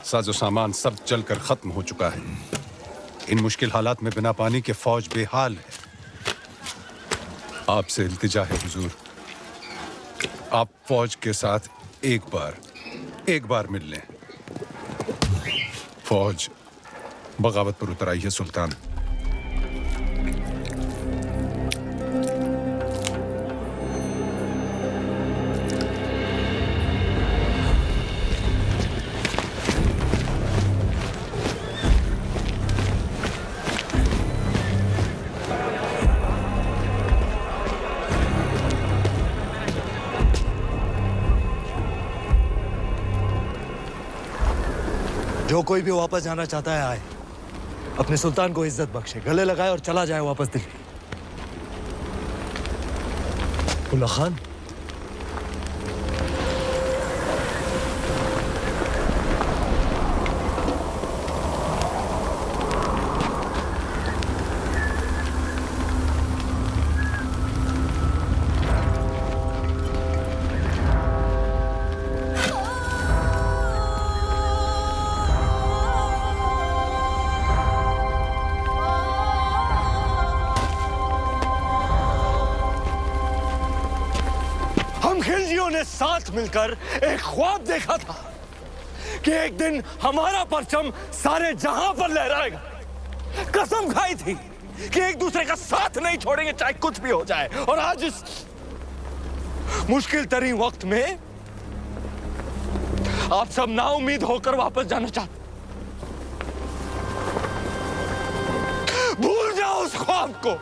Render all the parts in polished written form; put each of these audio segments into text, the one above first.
साजो सामान सब जलकर खत्म हो चुका है। इन मुश्किल हालात में बिना पानी के फौज बेहाल है। आपसे इल्तिजा है हुजूर, आप फौज के साथ एक बार मिल लें। फौज बगावत पर उतर आई है सुल्तान। जो कोई भी वापस जाना चाहता है आए, अपने सुल्तान को इज्जत बख्शे, गले लगाए और चला जाए वापस दिल्ली। उल्ला खान, खिलजियों ने साथ मिलकर एक ख्वाब देखा था कि एक दिन हमारा परचम सारे जहां पर लहराएगा। कसम खाई थी कि एक दूसरे का साथ नहीं छोड़ेंगे चाहे कुछ भी हो जाए। और आज इस मुश्किल तरीन वक्त में आप सब नाउम्मीद होकर वापस जाना चाहते। भूल जाओ उस ख्वाब को।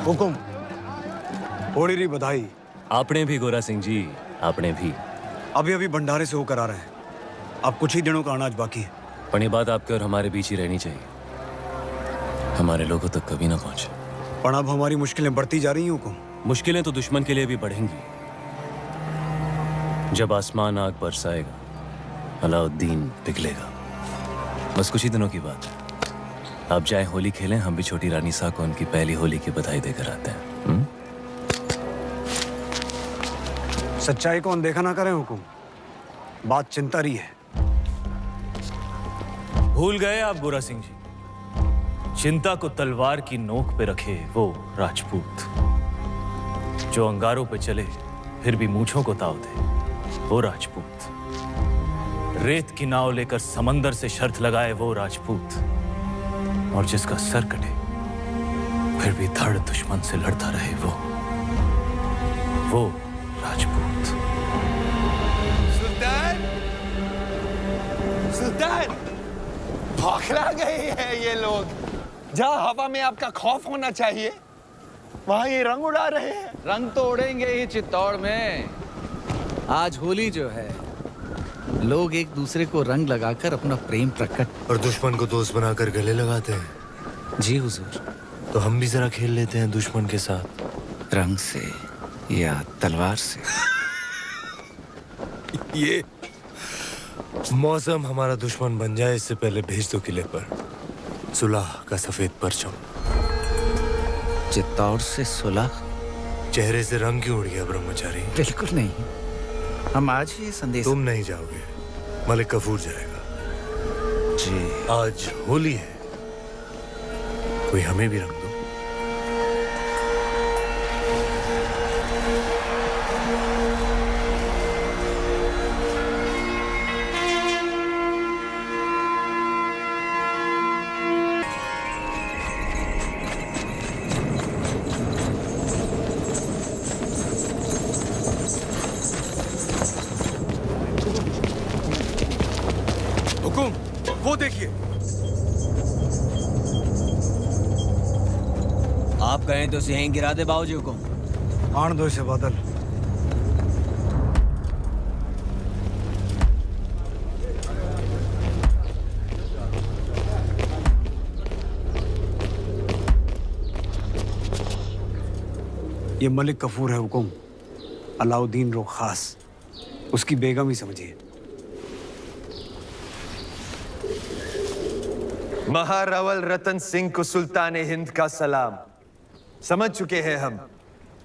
हुकुम, होड़ी री बधाई। आपने भी गोरा सिंह जी, आपने भी। अभी अभी भंडारे से होकर आ रहे हैं। अब कुछ ही दिनों का अनाज बाकी है। पर ये बात आपके और हमारे बीच ही रहनी चाहिए, हमारे लोगों तक कभी ना पहुंचे। पर अब हमारी मुश्किलें बढ़ती जा रही हैं हुकुम। मुश्किलें तो दुश्मन के लिए भी बढ़ेंगी। जब आसमान आग बरसाएगा, अलाउद्दीन पिघलेगा। बस कुछ ही दिनों की बात है। आप जाए होली खेलें, हम भी छोटी रानी सा को उनकी पहली होली की बधाई देकर आते हैं। सच्चाई को अनदेखा ना करें हुकुम, बात चिंता रही है। भूल गए आप गोरा सिंह जी, चिंता को तलवार की नोक पे रखे वो राजपूत जो अंगारों पे चले फिर भी मूंछों को ताव दे, वो राजपूत रेत की नाव लेकर समंदर से शर्त लगाए, वो राजपूत और जिसका सर कटे फिर भी धड़ दुश्मन से लड़ता रहे, वो राजपूत। सुल्तान, सुल्तान, बौखला गए हैं ये लोग। जहाँ हवा में आपका खौफ होना चाहिए वहाँ ये रंग उड़ा रहे हैं। रंग तो उड़ेंगे ही चित्तौड़ में। आज होली जो है, लोग एक दूसरे को रंग लगाकर अपना प्रेम प्रकट और दुश्मन को दोस्त बनाकर गले लगाते हैं। जी हुजूर। तो हम भी जरा खेल लेते हैं दुश्मन के साथ, रंग से या तलवार से। ये मौसम हमारा दुश्मन बन जाए इससे पहले भेज दो किले पर सुलह का सफेद परचम। चित्तौड़ से सुलह? चेहरे से रंग क्यों उड़ गया ब्रह्मचारी? बिल्कुल नहीं, हम आज ही संदेश। तुम नहीं जाओगे, मलिक कफूर जाएगा। जी, आज होली है, कोई हमें भी रंग दो। हुकुम, वो देखिए। आप कहें तो यहीं गिरा दे बाबूजी को। आन दो इसे बादल। ये मलिक कफूर है हुकुम, अलाउद्दीन रो खास, उसकी बेगम ही समझिए। महारावल रतन सिंह को सुल्तान हिंद का सलाम। समझ चुके हैं हम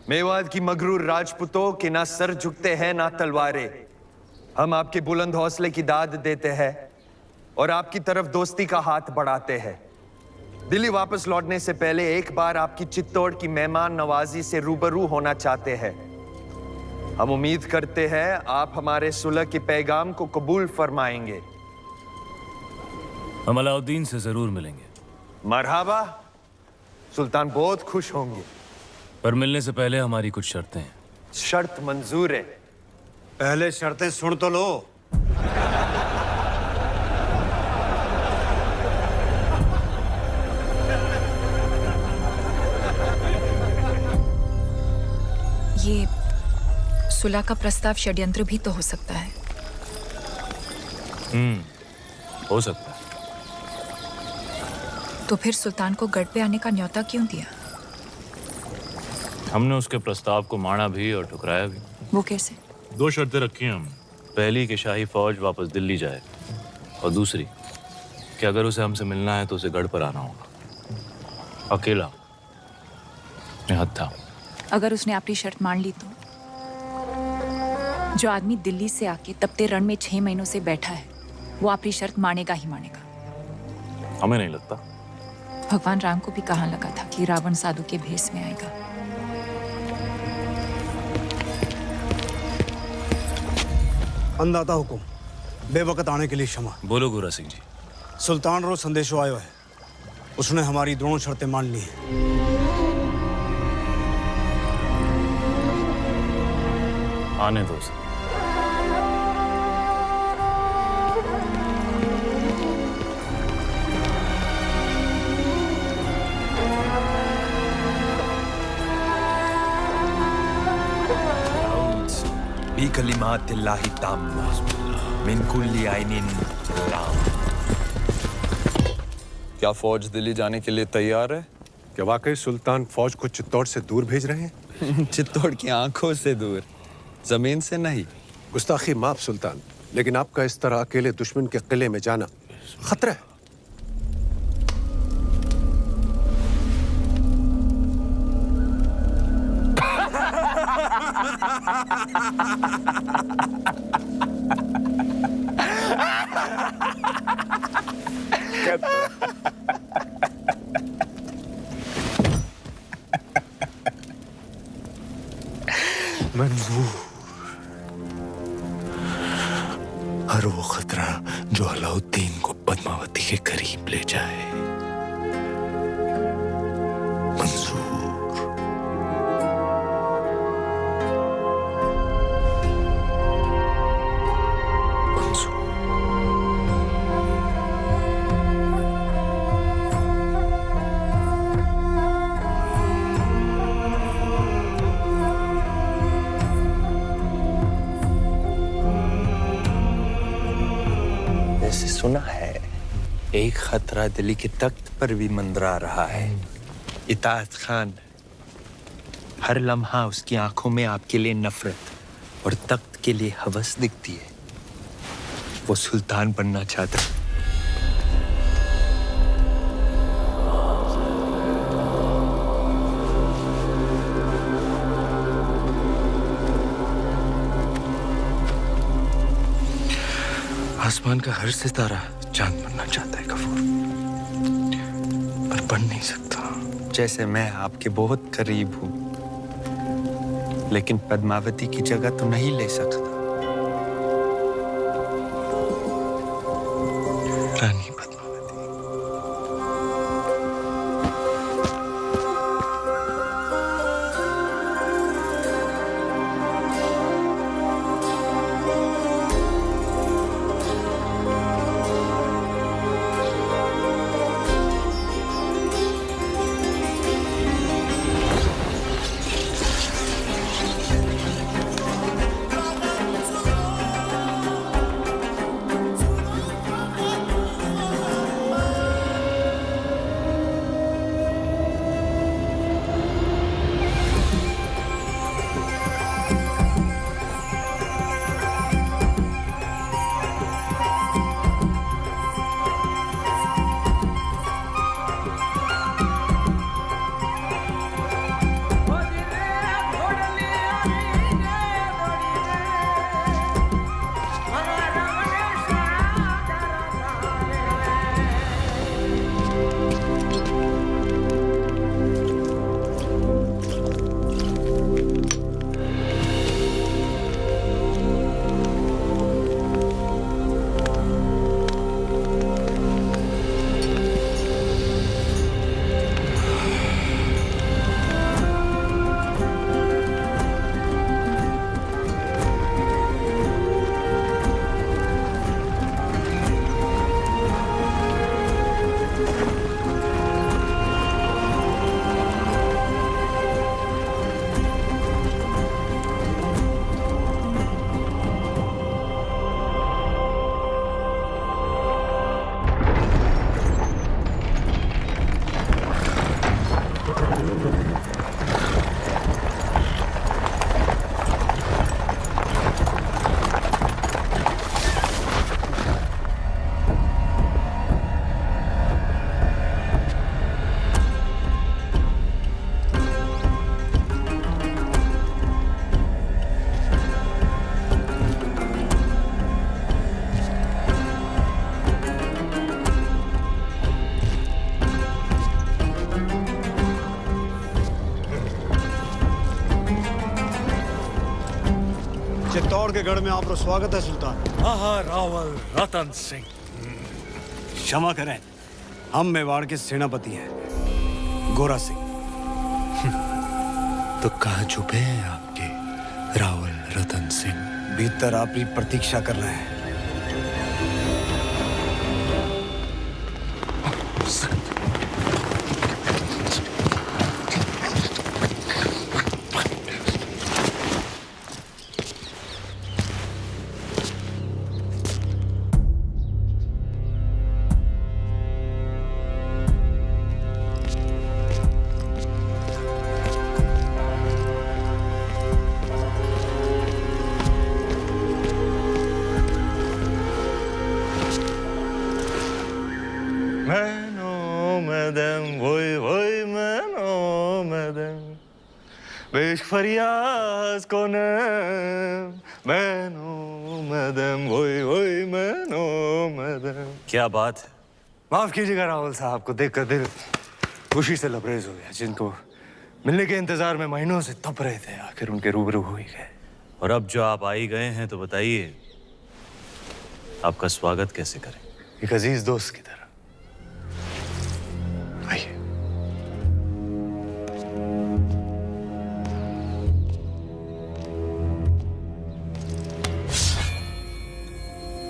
मेवात की मगरूर राजपूतों के ना सर झुकते हैं ना तलवारें। हम आपके बुलंद हौसले की दाद देते हैं और आपकी तरफ दोस्ती का हाथ बढ़ाते हैं। दिल्ली वापस लौटने से पहले एक बार आपकी चित्तौड़ की मेहमान नवाजी से रूबरू होना चाहते हैं। हम उम्मीद करते हैं आप हमारे सुलह के पैगाम को कबूल फरमाएंगे। हम अलाउद्दीन से जरूर मिलेंगे। मरहबा, सुल्तान बहुत खुश होंगे। पर मिलने से पहले हमारी कुछ शर्तें हैं। शर्त मंजूर है। पहले शर्तें सुन तो लो। ये सुलह का प्रस्ताव षड्यंत्र भी तो हो सकता है। हो सकता है। तो फिर सुल्तान को गढ़ पे आने का न्योता क्यों दिया? हमने उसके प्रस्ताव को माना भी और ठुकराया भी। वो कैसे? 2 शर्तें रखी हैं हमने। पहली कि शाही फौज वापस दिल्ली जाए, और दूसरी कि अगर उसे हमसे मिलना है तो उसे गढ़ पर आना होगा, अकेला, निहत्था। अगर उसने अपनी शर्त मान ली तो? जो आदमी दिल्ली से आके तपते रण में 6 महीनों से बैठा है, वो अपनी शर्त मानेगा ही मानेगा। हमें नहीं लगता। भगवान राम को भी कहाँ लगा था कि रावण साधु के भेष में आएगा। अंदाता हुकुम, बेवकत आने के लिए क्षमा। बोलो गोरा सिंह जी। सुल्तान रो संदेशो आयो है, उसने हमारी दोनों शर्तें मान ली हैं। आने दो उसे। बिकलिमातिल्लाहि ताम्मा मिन कुल्ली आइनिन लाम। क्या फौज दिल्ली जाने के लिए तैयार है? क्या वाकई सुल्तान फौज को चित्तौड़ से दूर भेज रहे हैं? चित्तौड़ की आंखों से दूर, जमीन से नहीं। गुस्ताखी माफ सुल्तान, लेकिन आपका इस तरह अकेले दुश्मन के किले में जाना खतरा है। मंजूर, हर वो खतरा जो अलाउद्दीन को पद्मावती के करीब ले जाए मंजूर। सुना है एक खतरा दिल्ली के तख्त पर भी मंडरा रहा है। इताअत खान, हर लम्हा उसकी आंखों में आपके लिए नफरत और तख्त के लिए हवस दिखती है। वो सुल्तान बनना चाहता है। आसमान का हर सितारा चांद बनना चाहता है कफूर, पर बन नहीं सकता। जैसे मैं आपके बहुत करीब हूं, लेकिन पद्मावती की जगह तो नहीं ले सकता। रानी चित्तौड़ के गढ़ में आपका स्वागत है सुल्तान। रावल रतन सिंह। क्षमा करें, हम मेवाड़ के सेनापति हैं, गोरा सिंह। तो कहाँ छुपे हैं आपके रावल रतन सिंह? भीतर आपकी प्रतीक्षा कर रहे हैं। बेश फरियाज कौन मैनो मदम वोई वोई मैनो मदम। क्या बात है? माफ कीजिएगा राहुल साहब को देखकर दिल खुशी से लबरेज हो गया। जिनको मिलने के इंतजार में महीनों से तप रहे थे, आखिर उनके रूबरू हो ही गए। और अब जो आप आ ही गए हैं तो बताइए आपका स्वागत कैसे करें? एक अजीज दोस्त की तरह। आइए।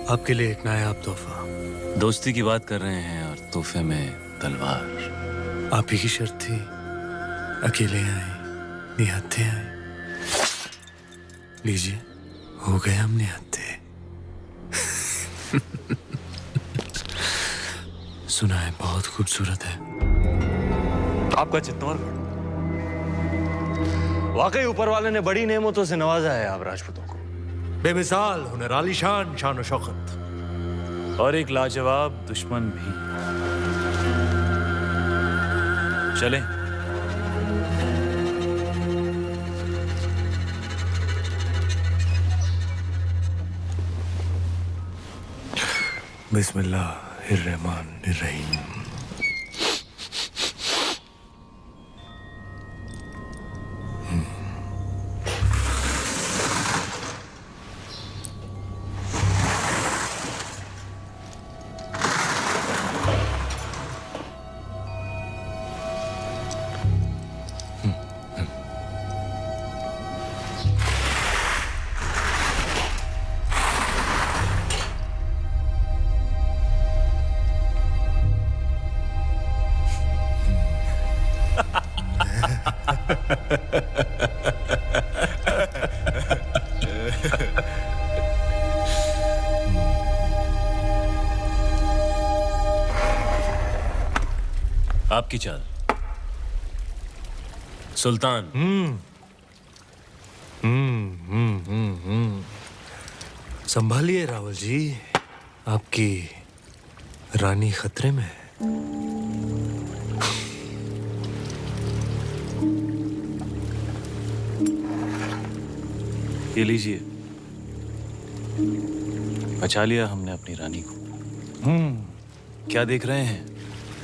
आपके लिए एक नायाब तोहफा। दोस्ती की बात कर रहे हैं और तोहफे में तलवार। आप ही की शर्त थी, अकेले आए, निहत्थे आए। लीजिए, हो गए हम निहत्थे। सुना है बहुत खूबसूरत है। आपका चित्तौड़गढ़ वाकई ऊपर वाले ने बड़ी नेमतों से नवाजा है आप राजपूतों को। बेमिसाल हुनर, आलीशान शान शौकत और एक लाजवाब दुश्मन भी। चलें। बिस्मिल्लाहिर्रहमानिर्रहीम। आपकी चाल सुल्तान। संभालिए रावल जी, आपकी रानी खतरे में है। ये लीजिए, बचा लिया हमने अपनी रानी को। क्या देख रहे हैं?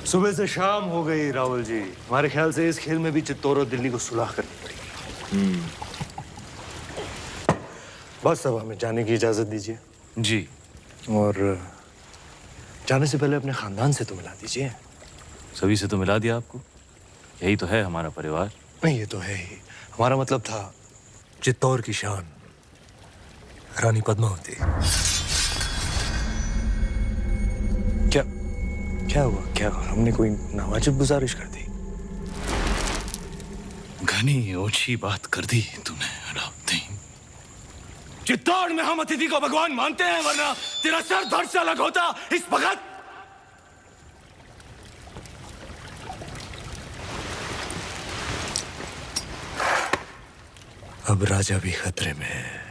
सुबह से शाम हो गई राहुल जी। हमारे ख्याल से इस खेल में भी चित्तौड़ और दिल्ली को सुलह करनी पड़ेगी। बस अब हमें जाने की इजाजत दीजिए। जी। और जाने से पहले अपने खानदान से तो मिला दीजिए। सभी से तो मिला दिया आपको, यही तो है हमारा परिवार। नहीं, ये तो है ही। हमारा मतलब था चित्तौड़ की शान रानी पद्मावती। क्या हुआ? क्या हमने कोई नावाजिब गुजारिश कर दी? घनी ओछी बात कर दी तूने अलाउद्दीन। चित्तौड़ में हम अतिथि को भगवान मानते हैं, वरना तेरा सर धड़ से अलग होता इस वक्त। अब राजा भी खतरे में है।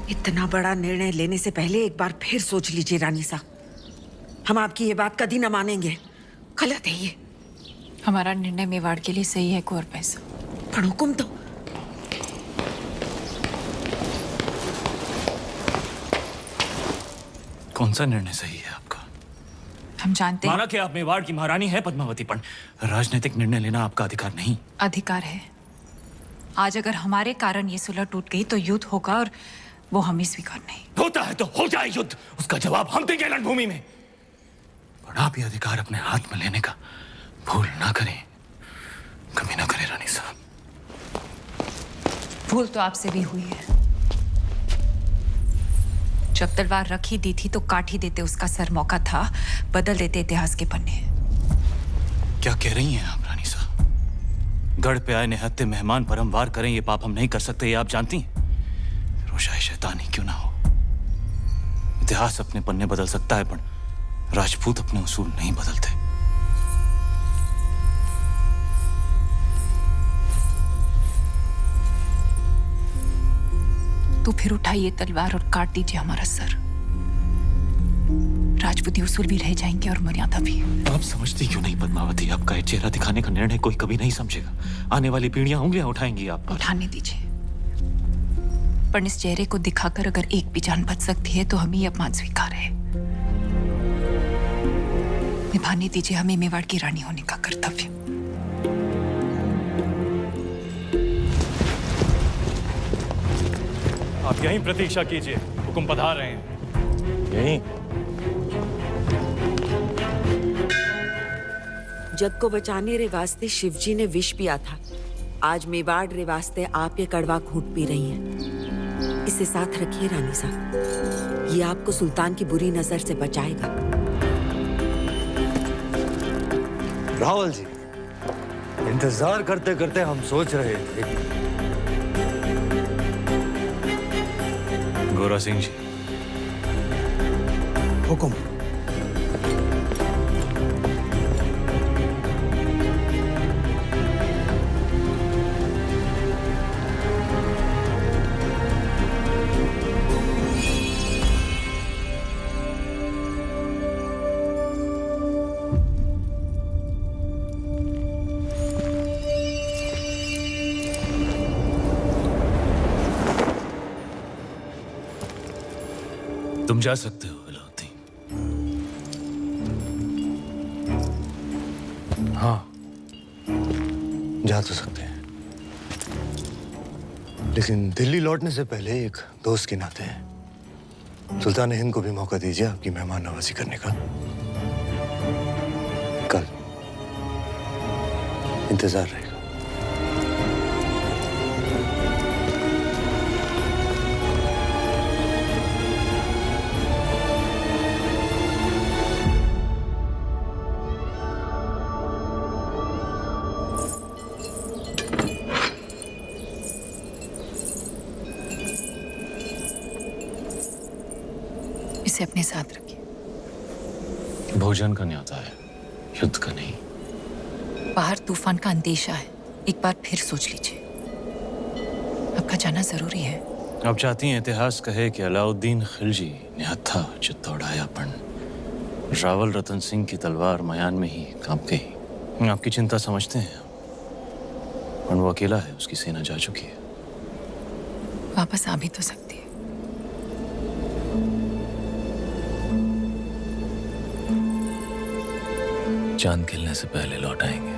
इतना बड़ा निर्णय लेने से पहले एक बार फिर सोच लीजिए रानी साहब। हम आपकी ये बात कभी ना मानेंगे। गलत है ये। हमारा निर्णय मेवाड़ के लिए सही है कुंवर पैसा। पर हुक्म तो कौन सा निर्णय सही है आपका? हम जानते माना हैं कि आप मेवाड़ की महारानी है पद्मावती, पर राजनीतिक निर्णय लेना आपका अधिकार नहीं। अधिकार है। आज अगर हमारे कारण ये सुलह टूट गई तो युद्ध होगा और वो हमें स्वीकार नहीं। होता है तो हो जाए युद्ध, उसका जवाब हम देंगे रणभूमि में। पर आप ये अधिकार अपने हाथ में लेने का भूल ना करें, कभी ना करें रानी साहब। भूल तो आपसे भी हुई है। जब तलवार रखी दी थी तो काट ही देते उसका सर, मौका था बदल देते इतिहास के पन्ने। क्या कह रही हैं आप रानी साहब? गढ़ पे आए निहत्ते मेहमान पर हम वार करें, ये पाप हम नहीं कर सकते, ये आप जानती हैं। रोशाए शैतानी क्यों ना हो, इतिहास अपने पन्ने बदल सकता है, पर राजपूत अपने उसूल नहीं बदलते। तो फिर उठाइए तलवार और काट दीजिए हमारा सर। राजपूती उसूल भी रह जाएंगे और मर्यादा भी। आप समझती क्यों नहीं पद्मावती, आपका ये चेहरा दिखाने का निर्णय कोई कभी नहीं समझेगा। आने वाली पीढ़ियां उंगलियां उठाएंगी आप पर। उठाने दीजिए, पर इस चेहरे को दिखाकर अगर एक भी जान बच सकती है तो हमें ये अपमान स्वीकार है। निभाने दीजिए हमें मेवाड़ की रानी होने का कर्तव्य। आप यहीं प्रतीक्षा कीजिए, हुक्म पधार रहे हैं। यहीं? जग को बचाने रे वास्ते शिवजी ने विष पिया था। आज मेवाड़ रे वास्ते आप ये कड़वा घूंट पी रही हैं। इसे साथ रखिए रानी साहब, ये आपको सुल्तान की बुरी नजर से बचाएगा। रावल जी, इंतजार करते करते हम सोच रहे थे। गोरा सिंह जी, हुक्म। तुम जा सकते हो अलाउद्दीन। हाँ, जा तो सकते हैं, लेकिन दिल्ली लौटने से पहले एक दोस्त के नाते सुल्तान हिंद को भी मौका दीजिए आपकी मेहमान नवाजी करने का। कल इंतजार रहेगा। इसे अपने साथ रखिए। भोजन का न्योता है, युद्ध का नहीं। बाहर तूफान का अंदेशा है, एक बार फिर सोच लीजिए। आपका जाना जरूरी है। आप चाहती हैं इतिहास कहे कि अलाउद्दीन खिलजी निहत्था चित्तौड़ायापन, रावल रतन सिंह की तलवार मयान में ही कांप गई। आपकी चिंता समझते हैं, और वो अकेला है, उसकी सेना जा चुकी है। वापस आ भी तो सकती है। चांद खिलने से पहले लौट आएंगे।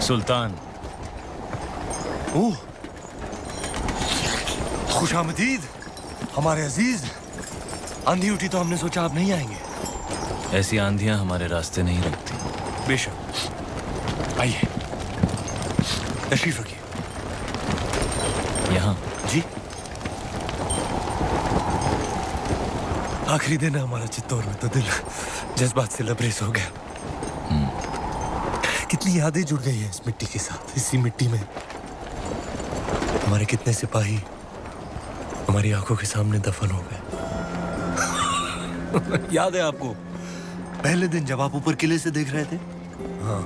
सुल्तान। ओह, खुशामदीद हमारे अजीज। आंधी उठी तो हमने सोचा आप नहीं आएंगे। ऐसी आंधियां हमारे रास्ते नहीं रुकती। बेशक, आइए, तशरीफ रखिए। यहाँ जी। आखिरी दिन है हमारा चित्तौड़ में, तो दिल जज्बात से लबरेज हो गया। कितनी यादें जुड़ गई हैं इस मिट्टी के साथ। इसी मिट्टी में हमारे कितने सिपाही हमारी आंखों के सामने दफन हो गए। याद है आपको पहले दिन जब आप ऊपर किले से देख रहे थे? हाँ।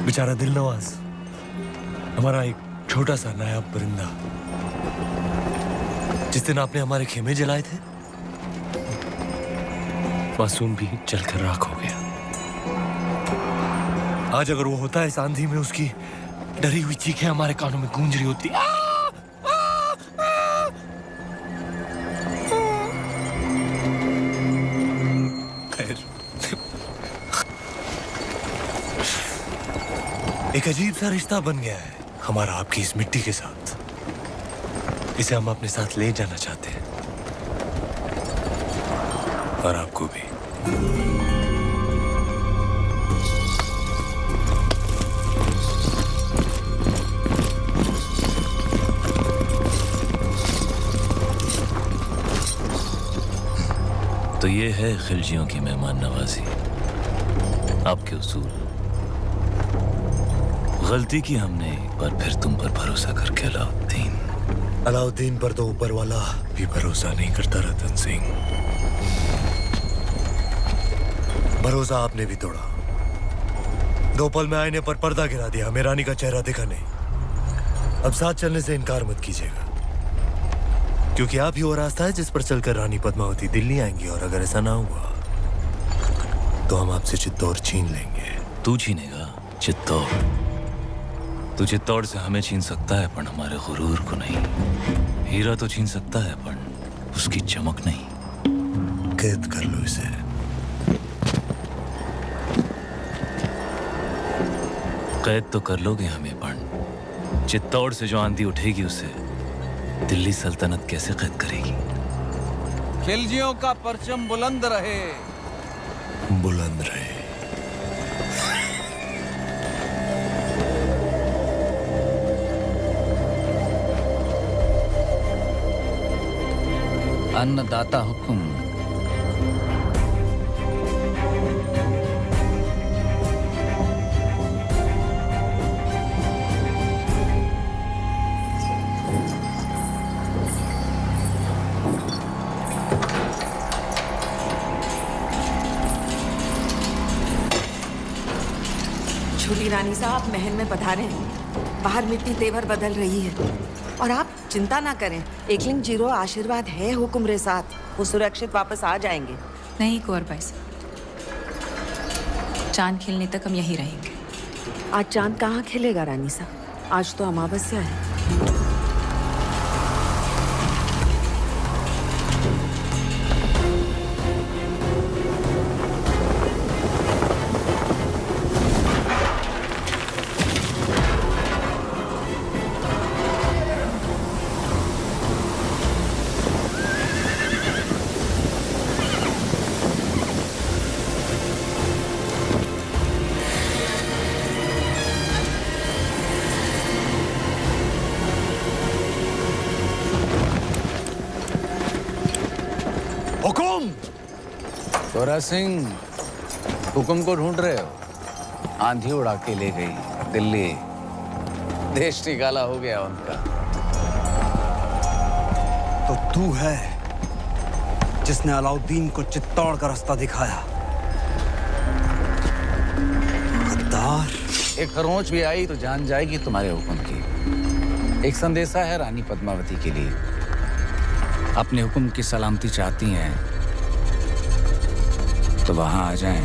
बेचारा दिलनवाज, हमारा एक छोटा सा नायाब परिंदा, जिस दिन आपने हमारे खेमे जलाए थे, मासूम भी जलकर राख हो गया। आज अगर वो होता है इस आंधी में, उसकी डरी हुई चीखें हमारे कानों में गूंज रही होती। एक अजीब सा रिश्ता बन गया है हमारा आपकी इस मिट्टी के साथ। इसे हम अपने साथ ले जाना चाहते हैं, और आपको भी। तो ये है खिलजियों की मेहमान नवाजी, आपके उसूल। गलती की हमने एक बार फिर तुम पर भरोसा करके अलाउद्दीन पर तो ऊपर वाला भी भरोसा नहीं करता रतन सिंह। भरोसा आपने भी तोड़ा। 2 पल में आईने पर पर्दा गिरा दिया, हमें रानी का चेहरा दिखा नहीं। अब साथ चलने से इनकार मत कीजिएगा, क्योंकि आप ही वो रास्ता है जिस पर चलकर रानी पद्मावती दिल्ली आएंगी, और अगर ऐसा ना हुआ तो हम आपसे चित्तौड़ छीन लेंगे। तू छीनेगा चित्तौड़? तू चित्तौड़ से हमें छीन सकता है, पर हमारे गुरूर को नहीं। हीरा तो छीन सकता है, पर उसकी चमक नहीं। कैद कर लो इसे। कैद तो कर लोगे हमें, पर चित्तौड़ से जो आंधी उठेगी उसे दिल्ली सल्तनत कैसे कैद करेगी? खिलजियों का परचम बुलंद रहे। बुलंद रहे। अन्नदाता हुक्म। छोटी रानी साहब महल में पधारे हैं। बाहर मिट्टी तेवर बदल रही है, और आप चिंता ना करें। एकलिंग जीरो आशीर्वाद है हुक्म रे साथ, वो सुरक्षित वापस आ जाएंगे। नहीं कुंवर भाई साहब, चांद खिलने तक हम यहीं रहेंगे। आज चांद कहाँ खिलेगा रानी साहब? आज तो अमावस्या है। गोरा सिंह, हुक्म को ढूंढ रहे हो? आंधी उड़ा के ले गई दिल्ली, देश निकाला हो गया उनका। तो तू है जिसने अलाउद्दीन को चित्तौड़ का रास्ता दिखाया। गद्दार। एक खरोंच भी आई तो जान जाएगी तुम्हारे हुक्म की। एक संदेशा है रानी पद्मावती के लिए। अपने हुक्म की सलामती चाहती हैं तो वहां आ जाएं।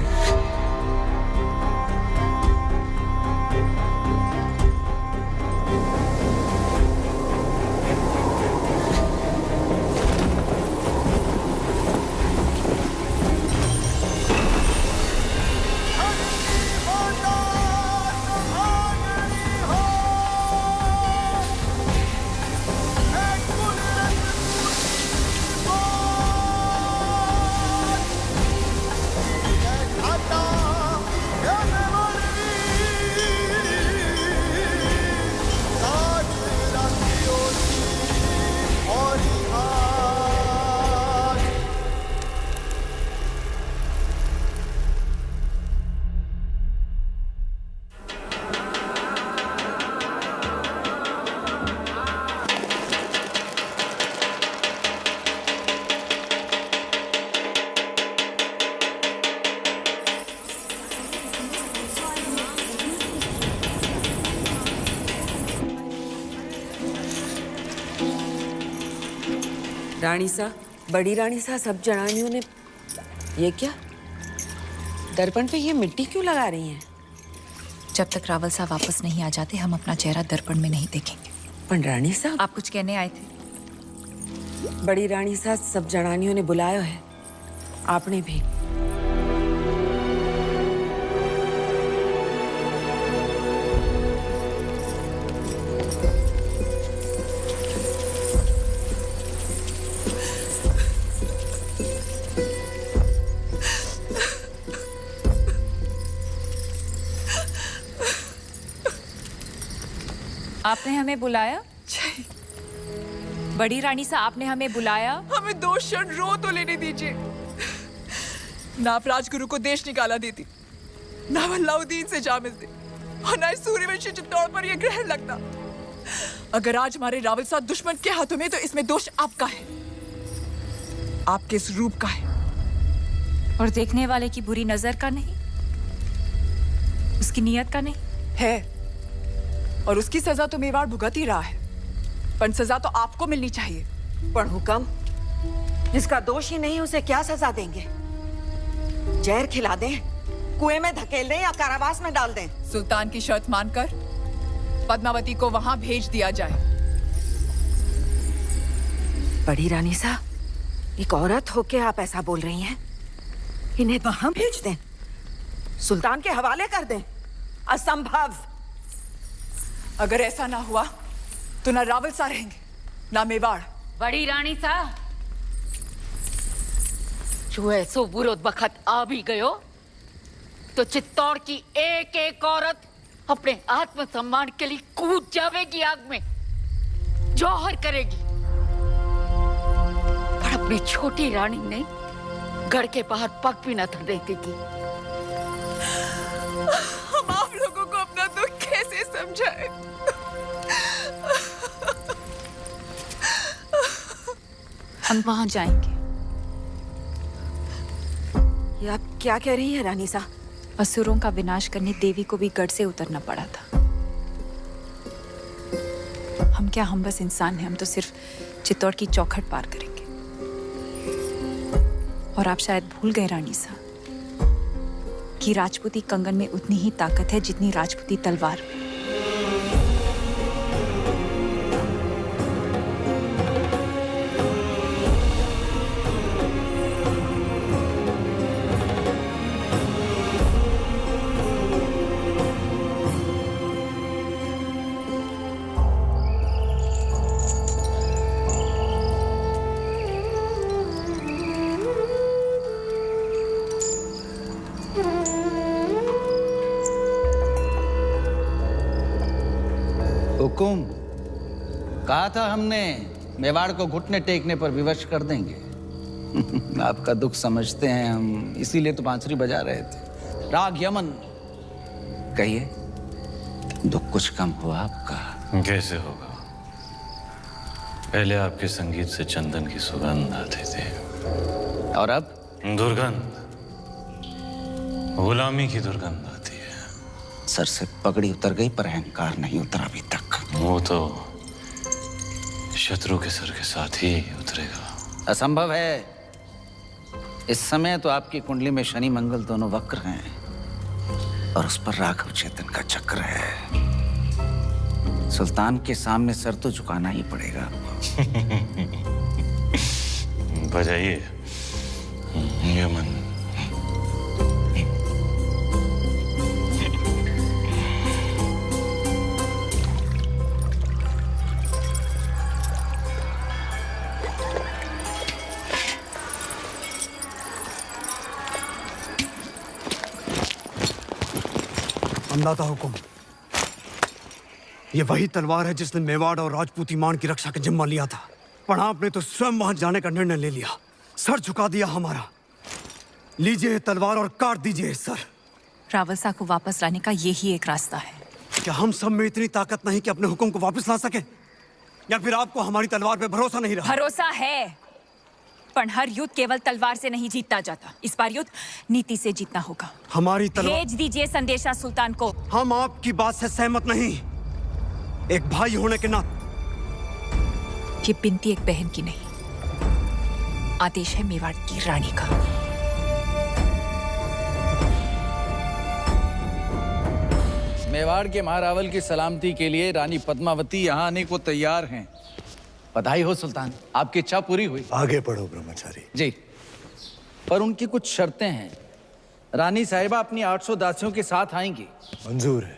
आता रानी सा, बड़ी रानी सा, सब जनानियों ने ये क्या दर्पण पे ये मिट्टी क्यों लगा रही हैं? जब तक रावल साहब वापस नहीं आ जाते हम अपना चेहरा दर्पण में नहीं देखेंगे। पर रानी साहब, आप कुछ कहने आए थे? बड़ी रानी सा, सब जनानियों ने बुलाया है, आपने भी। आपने हमें बुलाया? बड़ी रानी सा, आपने हमें बुलाया? हमें 2 क्षण रो तो लेने दीजिए। ना आप राजगुरु को देश निकाला देती, ना अलाउद्दीन से जा मिलते, और ना सूर्यवंशी चित्तौड़ पर यह ग्रहण लगता। अगर आज हमारे रावल साहब दुश्मन के हाथों में, तो इसमें दोष आपका है, आपके इस रूप का है। और देखने वाले की बुरी नजर का नहीं, उसकी नीयत का नहीं है। और उसकी सजा तो मेवाड़ भुगत ही रहा है, पर सजा तो आपको मिलनी चाहिए। पर हुक्म, जिसका दोष ही नहीं उसे क्या सजा देंगे? जहर खिला दें, कुएं में धकेल दें या कारावास में डाल दें? सुल्तान की शर्त मानकर पद्मावती को वहां भेज दिया जाए। बड़ी रानी सा, एक औरत होके आप ऐसा बोल रही हैं? इन्हें वहां भेज दें, सुल्तान के हवाले कर दें? असंभव। अगर ऐसा ना हुआ तो ना रावल सा रहेंगे, ना मेवाड़। बड़ी रानी सा, जो ऐसो बुरो बखत आ भी गयो, तो चित्तौड़ की एक एक औरत अपने आत्मसम्मान के लिए कूद जावेगी आग में, जौहर करेगी। पर अपनी छोटी रानी ने गढ़ के बाहर पग भी न धरने देगी। हम आप लोगों को अपना दुख कैसे समझाएं? हम वहां जाएंगे। ये आप क्या कह रही है रानी सा? असुरों का विनाश करने देवी को भी गढ़ से उतरना पड़ा था। हम क्या, हम बस इंसान हैं, हम तो सिर्फ चित्तौड़ की चौखट पार करेंगे। और आप शायद भूल गए रानी सा कि राजपूती कंगन में उतनी ही ताकत है जितनी राजपूती तलवार में। हुकुम, कहा था हमने मेवाड़ को घुटने टेकने पर विवश कर देंगे। आपका दुख समझते हैं हम, इसीलिए तो बांसुरी बजा रहे थे। राग यमन, कहिए, दुख कुछ कम हुआ आपका? कैसे होगा? पहले आपके संगीत से चंदन की सुगंध आती थी, और अब दुर्गंध, गुलामी की दुर्गंध आती है। सर से पगड़ी उतर गई पर अहंकार नहीं उतरा अभी तक। वो तो शत्रु के सर के साथ ही उतरेगा। असंभव है। इस समय तो आपकी कुंडली में शनि मंगल दोनों वक्र हैं और उस पर राघव चेतन का चक्र है। सुल्तान के सामने सर तो झुकाना ही पड़ेगा आपको। बजाइए यमन। अंदाता हुकुम, ये वही तलवार है जिसने मेवाड़ और राजपूती मान की रक्षा का जिम्मा लिया था, पर आपने तो स्वयं वहां जाने का निर्णय ले लिया, सर झुका दिया हमारा। लीजिए तलवार और काट दीजिए सर। रावल साहब को वापस लाने का यही एक रास्ता है। क्या हम सब में इतनी ताकत नहीं कि अपने हुक्म को वापस ला सके? या फिर आपको हमारी तलवार पे भरोसा नहीं रहा? भरोसा है, पर हर युद्ध केवल तलवार से नहीं जीता जाता। इस बार युद्ध नीति से जीतना होगा। हमारी तलवार। भेज दीजिए संदेशा सुल्तान को। हम आपकी बात से सहमत नहीं। एक भाई होने के नाते। ये बिनती एक बहन की नहीं, आदेश है मेवाड़ की रानी का। मेवाड़ के महारावल की सलामती के लिए रानी पद्मावती यहाँ आने को तैयार हैं। बधाई हो सुल्तान, आपकी इच्छा पूरी हुई। आगे पढ़ो ब्रह्मचारी जी, पर उनकी कुछ शर्तें हैं। रानी साहिबा अपनी 800 दासियों के साथ आएंगी। मंजूर है।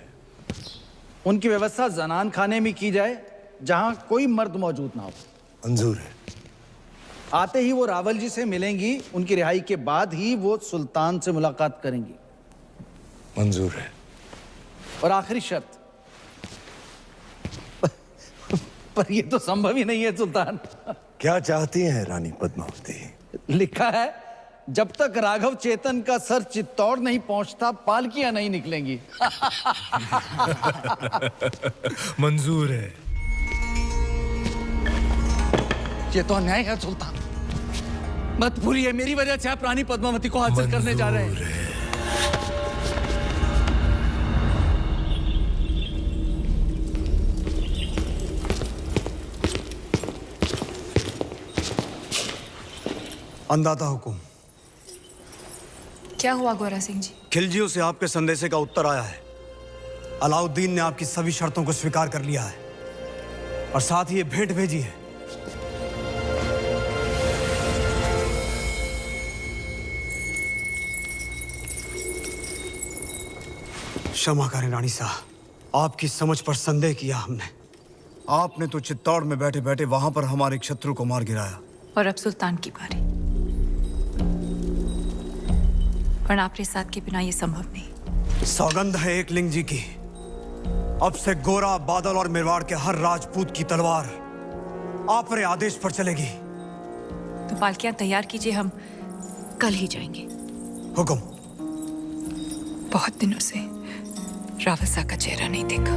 उनकी व्यवस्था जनान खाने में की जाए, जहां कोई मर्द मौजूद ना हो। मंजूर है। आते ही वो रावल जी से मिलेंगी। उनकी रिहाई के बाद ही वो सुल्तान से मुलाकात करेंगी। मंजूर है। और आखिरी शर्त, पर ये तो संभव ही नहीं है सुल्तान। क्या चाहती हैं रानी पद्मावती? लिखा है, जब तक राघव चेतन का सर चित्तौड़ नहीं पहुंचता, पालकियां नहीं निकलेंगी। मंजूर है। ये तो अन्याय है सुल्तान। मत भूलिए, मेरी वजह से आप रानी पद्मावती को हासिल करने जा रहे हैं। अंदाता हुकुम। क्या हुआ गोरा सिंह जी? खिलजियों से आपके संदेशे का उत्तर आया है। अलाउद्दीन ने आपकी सभी शर्तों को स्वीकार कर लिया है और साथ ही ये भेंट भेजी है। क्षमा करें रानी साहब, आपकी समझ पर संदेह किया हमने। आपने तो चित्तौड़ में बैठे बैठे वहां पर हमारे एक शत्रु को मार गिराया। और अब सुल्तान की बारी। पर आपके साथ के बिना ये संभव नहीं। सौगंध है एक लिंग जी की, अब से गोरा, बादल और मेवाड़ के हर राजपूत की तलवार आपके आदेश पर चलेगी। तो पालकियां तैयार कीजिए, हम कल ही जाएंगे। हुक्म। बहुत दिनों से रावत साहब का चेहरा नहीं देखा।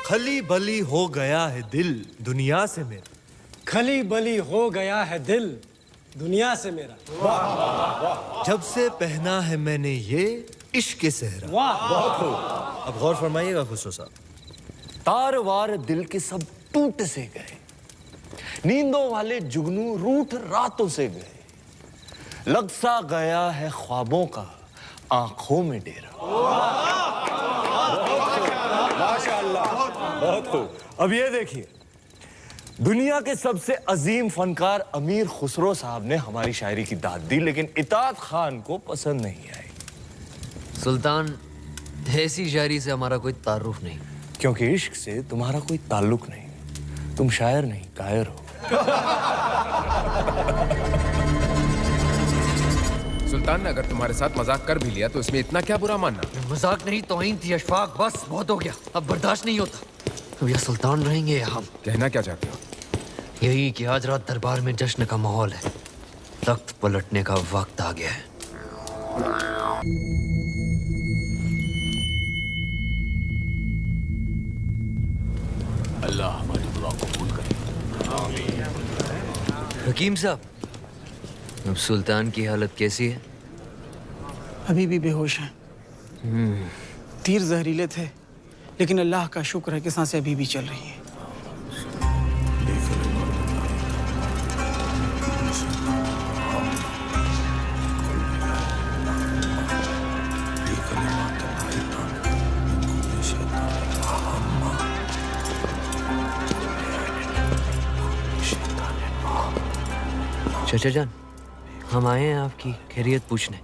खली बली हो गया है दिल दुनिया से मेरा। खली बली हो गया है दिल दुनिया से मेरा। जब से पहना है मैंने ये इश्क के सेहरा। बहुत खूब। अब गौर फरमाइएगा खुसरो साहब। तार वार दिल के सब टूट से गए, नींदों वाले जुगनू रूठ रातों से गए, लग सा गया है ख्वाबों का आंखों में डेरा। माशाअल्लाह, बहुत खूब। अब ये देखिए, दुनिया के सबसे अजीम फनकार अमीर खुसरो साहब ने हमारी शायरी की दाद दी, लेकिन इताद खान को पसंद नहीं आई। सुल्तान, ऐसी शायरी से हमारा कोई ताल्लुक नहीं। क्योंकि इश्क से तुम्हारा कोई ताल्लुक नहीं। तुम शायर नहीं, कायर हो। सुल्तान ने अगर तुम्हारे साथ मजाक कर भी लिया तो इसमें इतना क्या बुरा मानना? मजाक नहीं, तौहीन थी अशफाक। बस बहुत हो गया, अब बर्दाश्त नहीं होता। अब या सुल्तान रहेंगे या हम। कहना क्या चाहते हो? यही कि आज रात दरबार में जश्न का माहौल है, तख्त पलटने का वक्त आ गया है। अल्लाह हमारी दुआ कबूल करे। हकीम साहब, अब सुल्तान की हालत कैसी है? अभी भी बेहोश हैं। तीर जहरीले थे, लेकिन अल्लाह का शुक्र है कि सांसें अभी भी चल रही हैं। चाचा जान, हम आए हैं आपकी खैरियत पूछने।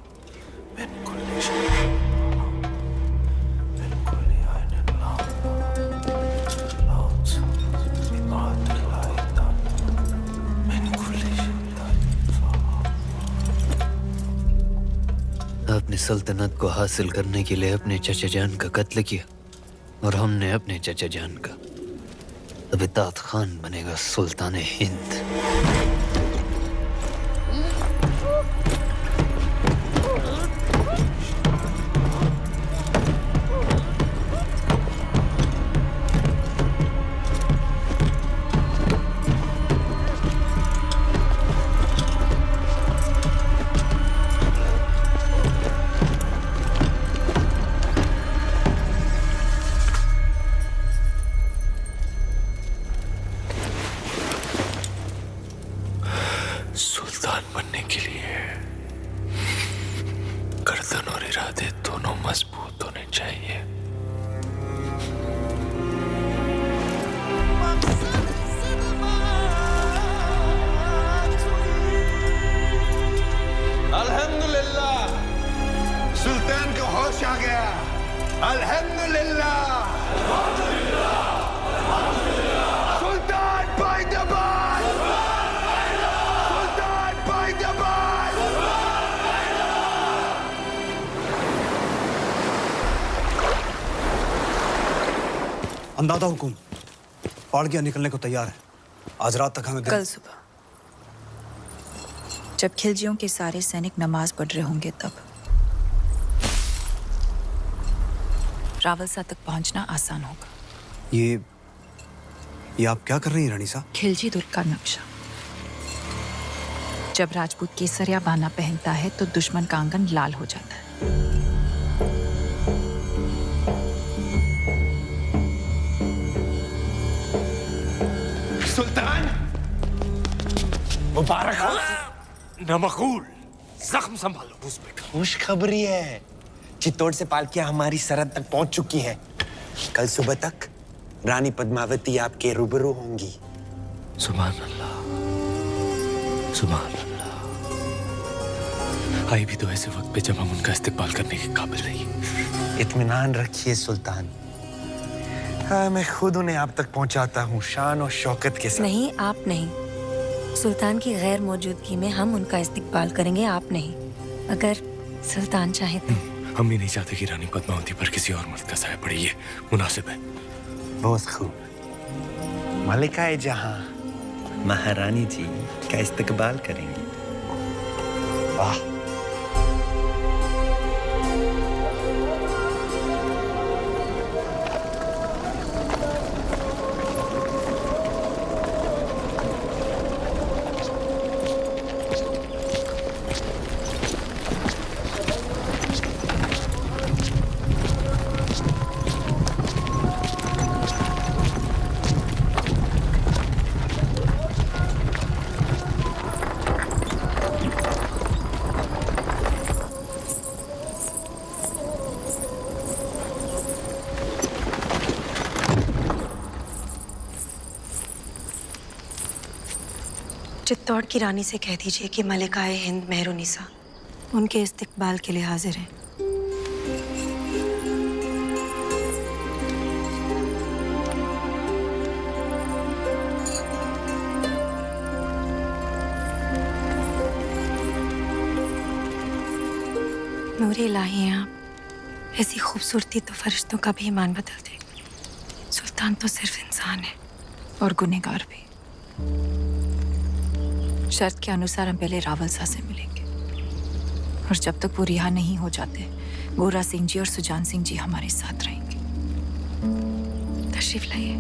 अपनी सल्तनत को हासिल करने के लिए अपने चचा जान का कत्ल किया और हमने अपने चचा जान का। अब इतात खान बनेगा सुल्तान हिंद। सुल्तान बनने के लिए गर्दन और इरादे दोनों मजबूत होने चाहिए। अल्हम्दुलिल्लाह, सुल्तान को होश आ गया। अल्हम्दुलिल्लाह, सुल्तान बाइदबाद, सुल्तान बाइदबाद। अंदाजा हुकुम, पाड़गिया निकलने को तैयार है। आज रात तक हमें कल सुबह जब खिलजियों के सारे सैनिक नमाज पढ़ रहे होंगे तब रावलसा तक पहुंचना आसान होगा। ये आप क्या कर रही हैं रानी साहब? खिलजी दुर्ग का नक्शा। जब राजपूत केसरिया बाना पहनता है तो दुश्मन का आंगन लाल हो जाता है। सुल्तान मुबारक हो। नमकूल, जख्म संभालो रूस बेटा। खुशखबरी है, चित्तौड़ से पालकियां हमारी सरहद तक पहुंच चुकी हैं। कल सुबह तक रानी पद्मावती आपके रूबरू होंगी। सुभान अल्लाह, सुभान अल्लाह। आई भी तो ऐसे वक्त पे जब हम उनका इस्तेमाल करने के काबिल नहीं। इत्मीनान रखिए सुल्तान, हाँ, मैं खुद उन्हें आप तक पहुंचाता हूँ शान और शौकत के साथ। नहीं, आप नहीं। सुल्तान की गैर मौजूदगी में हम उनका इस्तेमाल करेंगे, आप नहीं। अगर सुल्तान चाहे तो। हम भी नहीं चाहते कि रानी पद्मावती पर किसी और मर्द का साया पड़े, ये मुनासिब है। बहुत खूब। मलिकाए जहां महारानी जी का इस्तकबाल करेंगे। वाह, चित्तौड़ की रानी से कह दीजिए कि मलिकाए हिंद मेहरुनिसा उनके इस्तकबाल के लिए हाजिर हैं। नूरे इलाही हैं आप। ऐसी खूबसूरती तो फरिश्तों का भी ईमान बदल दे। सुल्तान तो सिर्फ इंसान है और गुनहगार भी। शर्त के अनुसार हम पहले रावलसा से मिलेंगे और जब तक वो रिहा नहीं हो जाते गोरा सिंह जी और सुजान सिंह जी हमारे साथ रहेंगे। तशरीफ लाइए।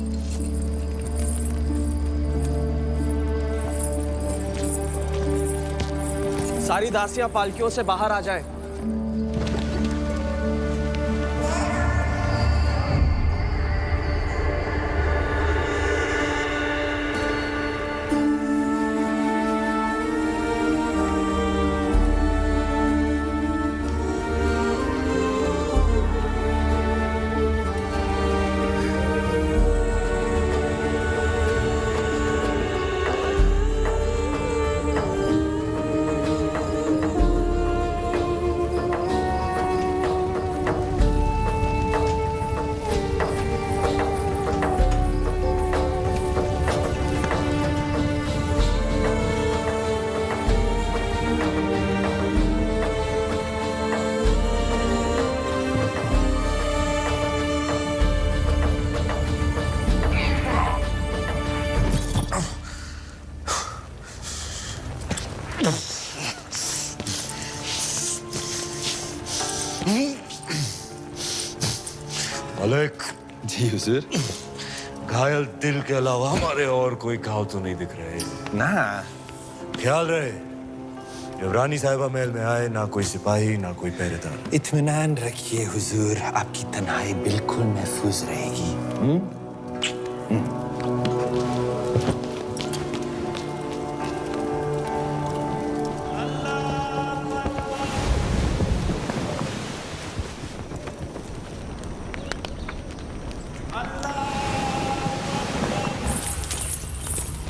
सारी दासियां पालकियों से बाहर आ जाएं। मलिक जी हुजूर। घायल दिल के अलावा हमारे और कोई घाव तो नहीं दिख रहे ना ख्याल रहे जब रानी साहिबा महल में आए ना कोई सिपाही ना कोई पहरेदार। इत्मीनान रखिए हुजूर, आपकी तन्हाई बिल्कुल महफूज रहेगी।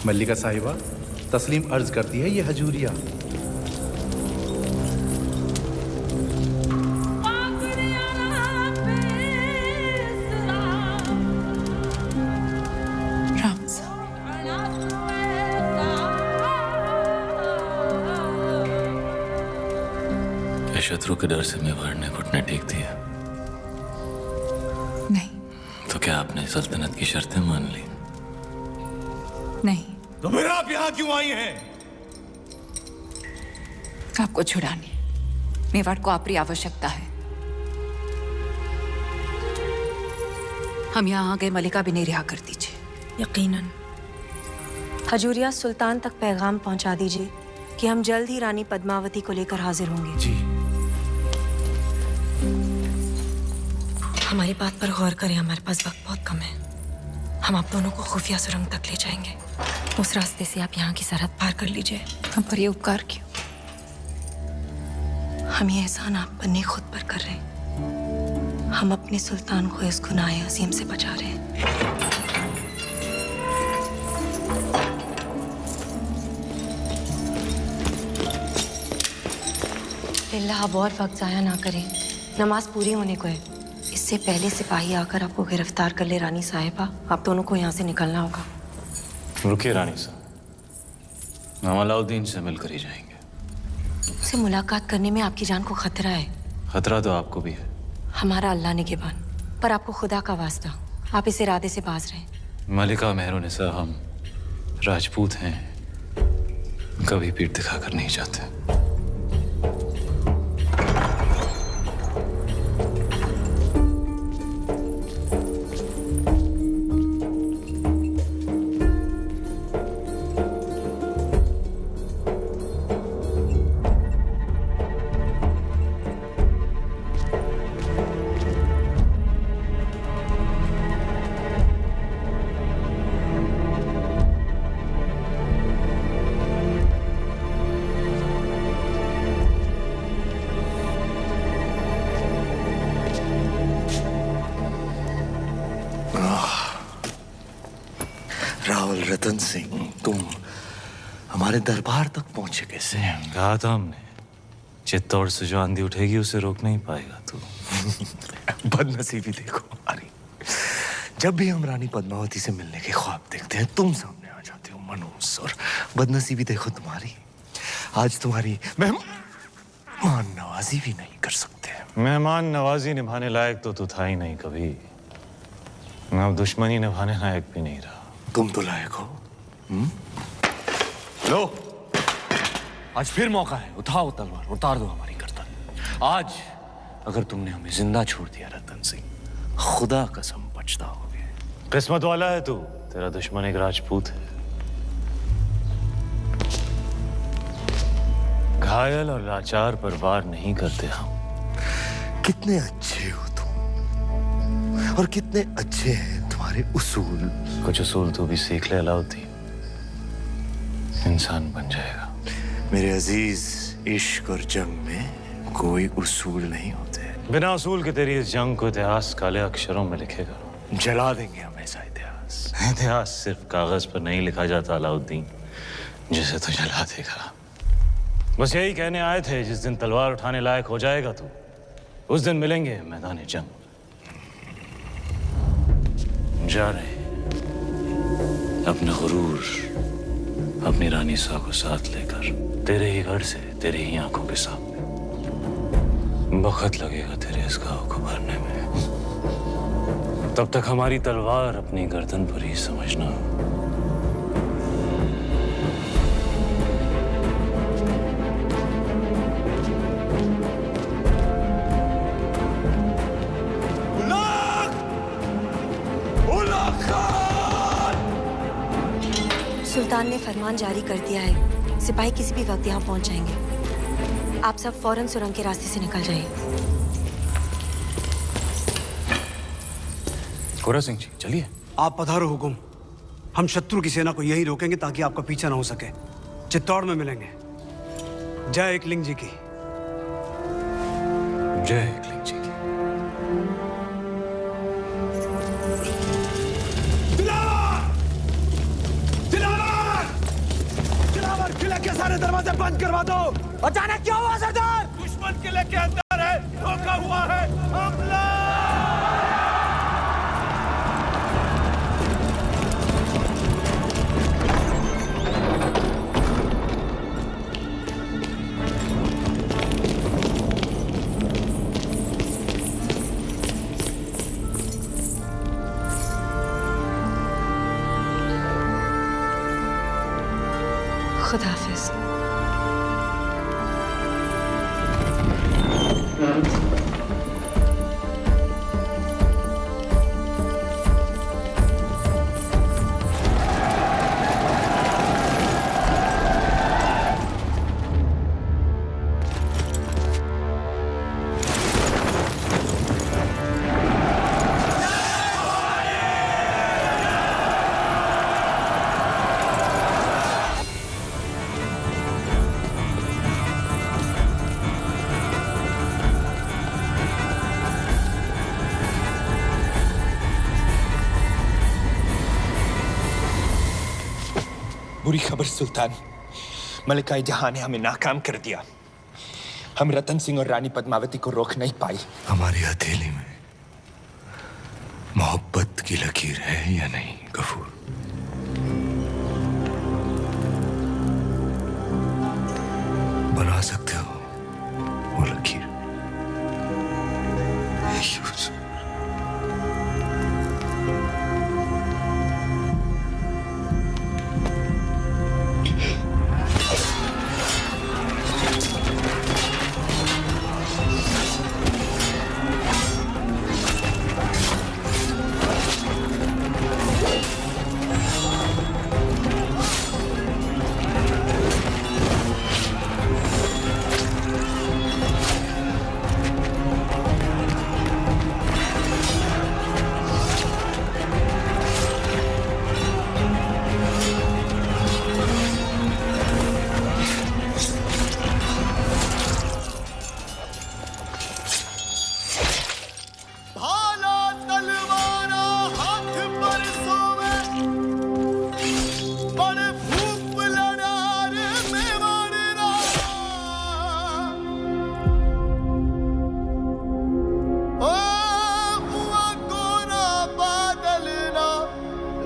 मल्लिका साहिबा तस्लीम अर्ज करती है ये हजूरिया। क्या शत्रु के डर से मेवाड़ ने घुटने टेक दिया? नहीं। तो क्या आपने सल्तनत की शर्तें मान ली? नहीं। तो फिर आप यहाँ क्यों आई हैं? आपको छुड़ाने मेवाड़ को आपकी आवश्यकता है। हम यहाँ आ गए, मलिका भी नहीं रिहा कर दीजिए। यकीनन। हजूरिया, सुल्तान तक पैगाम पहुंचा दीजिए कि हम जल्द ही रानी पद्मावती को लेकर हाजिर होंगे। जी। हमारी बात पर गौर करें, हमारे पास वक्त बहुत कम है। हम आप दोनों को खुफिया सुरंग तक ले जाएंगे। उस रास्ते से आप यहाँ की सरहद पार कर लीजिए। हम पर ये उपकार क्यों? हम ये एहसान आप पर नहीं खुद पर कर रहे हैं। हम अपने सुल्तान को इस गुनाह अजीम से बचा रहे हैं। अल्लाह, अब और वक्त जाया ना करें, नमाज पूरी होने को है। इससे पहले सिपाही आकर आपको गिरफ्तार कर ले रानी साहिबा, आप दोनों को यहाँ से निकलना होगा। रुकिए रानी साहब, हम अलाउद्दीन से मिलकर ही जाएंगे। उससे मुलाकात करने में आपकी जान को खतरा है। खतरा तो आपको भी है। हमारा अल्लाह निगहबान, पर आपको खुदा का वास्ता, आप इस इरादे से बाज रहें। मलिका मेहरुनिसा, हम राजपूत हैं, कभी पीठ दिखाकर नहीं जाते। रावल रतन सिंह, तुम हमारे दरबार तक पहुंचे कैसे? कहा था हमने, चित्तौड़ से जो आंधी उठेगी उसे रोक नहीं पाएगा तू। बदनसीबी देखो हमारी, जब भी हम रानी पद्मावती से मिलने के ख्वाब देखते हैं तुम सामने आ जाते हो मनूस, और बदनसीबी देखो तुम्हारी, आज तुम्हारी मेहमान नवाजी भी नहीं कर सकते। मेहमान नवाजी निभाने लायक तो तू था ही नहीं कभी। मैं अब दुश्मनी निभाने लायक भी नहीं रहा। तुम तो लायक हो। लो, आज फिर मौका है, उठाओ तलवार, उतार दो हमारी गर्दन। आज अगर तुमने हमें जिंदा छोड़ दिया रतन सिंह, खुदा कसम पछताओगे। किस्मत वाला है तू, तेरा दुश्मन एक राजपूत है। घायल और लाचार पर वार नहीं करते हम। कितने अच्छे हो तुम, और कितने अच्छे हैं तुम्हारे उसूल। कुछ उसूल तू भी सीख ले अलाउद्दीन, इंसान बन जाएगा। मेरे अजीज, इश्क और जंग में कोई उसूल नहीं होते। बिना उसूल के तेरी इस जंग को इतिहास काले अक्षरों में लिखेगा। जला देंगे हम ऐसा इतिहास। इतिहास सिर्फ कागज पर नहीं लिखा जाता अलाउद्दीन, जिसे तो जला देगा। बस यही कहने आए थे, जिस दिन तलवार उठाने लायक हो जाएगा तू, उस दिन मिलेंगे मैदान जंग। जा रहे अपना गुरूर, अपनी रानी सा को साथ लेकर, तेरे ही घर से, तेरे ही आंखों के सामने। वक्त लगेगा तेरे इस घाव को भरने में। तब तक हमारी तलवार अपनी गर्दन पर ही समझना। सुल्तान ने फरमान जारी कर दिया है, सिपाही किसी भी वक्त यहाँ पहुंच जाएंगे। आप सब फौरन सुरंग के रास्ते से निकल जाइए। गोरा सिंह जी चलिए। आप पधारो हुकुम। हम शत्रु की सेना को यहीं रोकेंगे ताकि आपका पीछा ना हो सके। चित्तौड़ में मिलेंगे। जय एकलिंग जी की। जय एकलिंग जी की। दिलावर किले के सारे दरवाजे बंद करवा दो। अचानक क्या हुआ सरदार? दुश्मन किले के अंदर है, धोखा हुआ है, हमला! खुदाफिज। बुरी खबर सुल्तान, मलिकाए जहां ने हमें नाकाम कर दिया। हम रतन सिंह और रानी पद्मावती को रोक नहीं पाई। हमारी हथेली में मोहब्बत की लकीर है या नहीं गफूर? बना सकते हो वो लकीर?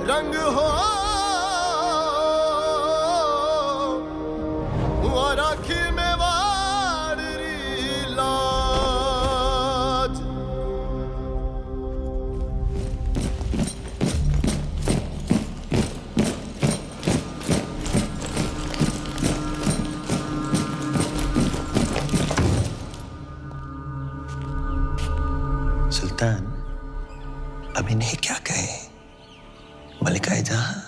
रंग हो राखी में वारी लाज। सुल्तान, अब इन्हें क्या कहे? मलिकाए जहां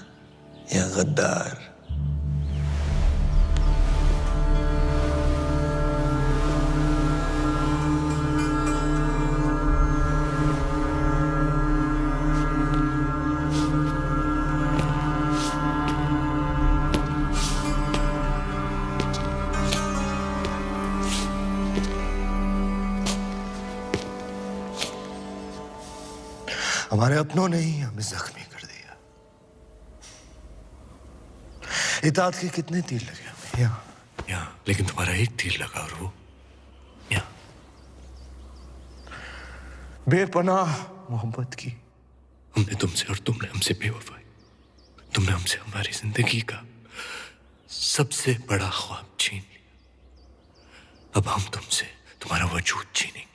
या गद्दार? हमारे अपनों ने ही हमें जख्मी कर दिया। इताअत के कितने तीर लगे हमें? यहाँ, लेकिन तुम्हारा एक तीर लगा और वो यहाँ। बेपनाह मोहब्बत की हमने तुमसे और तुमने हमसे बेवफाई। तुमने हमसे हमारी जिंदगी का सबसे बड़ा ख्वाब छीन लिया। अब हम तुमसे तुम्हारा वजूद छीनेंगे,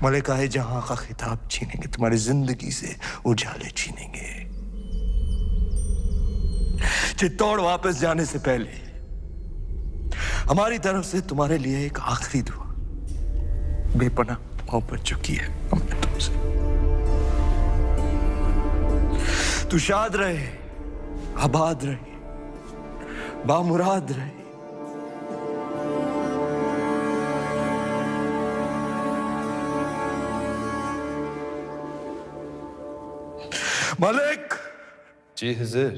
मलिकाए जहां का खिताब छीनेंगे, तुम्हारी जिंदगी से उजाले छीनेंगे। चित्तौड़ वापस जाने से पहले हमारी तरफ से तुम्हारे लिए एक आखिरी दुआ। बेपनाह मोहब्बत जो की है हमने तुमसे। तू शाद रहे, आबाद रहे, बामुराद रहे। मालिक! जी हुजूर।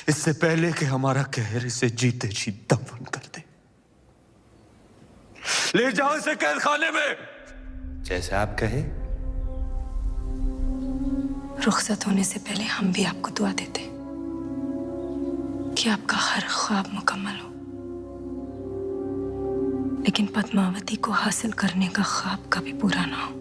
इससे पहले कि हमारा कहर इसे जीते जी दफन कर दे, ले जाओ इसे कैद खाने में। जैसे आप कहे। रुखसत होने से पहले हम भी आपको दुआ देते कि आपका हर ख्वाब मुकम्मल हो, लेकिन पद्मावती को हासिल करने का ख्वाब कभी पूरा ना हो।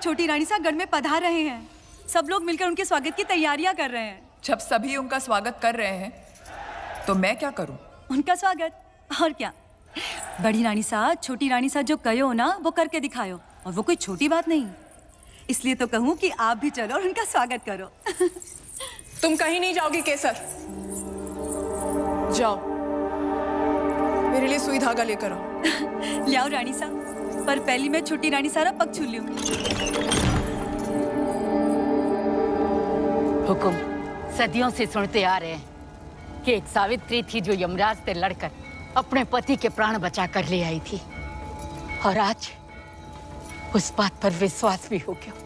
छोटी रानी साहब गढ़ में पधार रहे हैं। सब लोग मिलकर उनके स्वागत की तैयारियां कर रहे हैं। जब सभी उनका स्वागत कर रहे हैं तो मैं क्या करूं? उनका स्वागत और क्या। बड़ी रानी साहब छोटी रानी साहब जो कहो ना वो करके दिखाओ, और वो कोई छोटी बात नहीं। इसलिए तो कहूं कि आप भी चलो और उनका स्वागत करो। तुम कहीं नहीं जाओगी केसर। जाओ मेरे लिए सुई धागा लेकर आओ। ले आओ रानी साहब, पर पहली मैं छोटी रानी सारा पग छू लूं। हुकुम सदियों से सुनते आ रहे हैं कि एक सावित्री थी जो यमराज से लड़कर अपने पति के प्राण बचा कर ले आई थी, और आज उस बात पर विश्वास भी हो गया।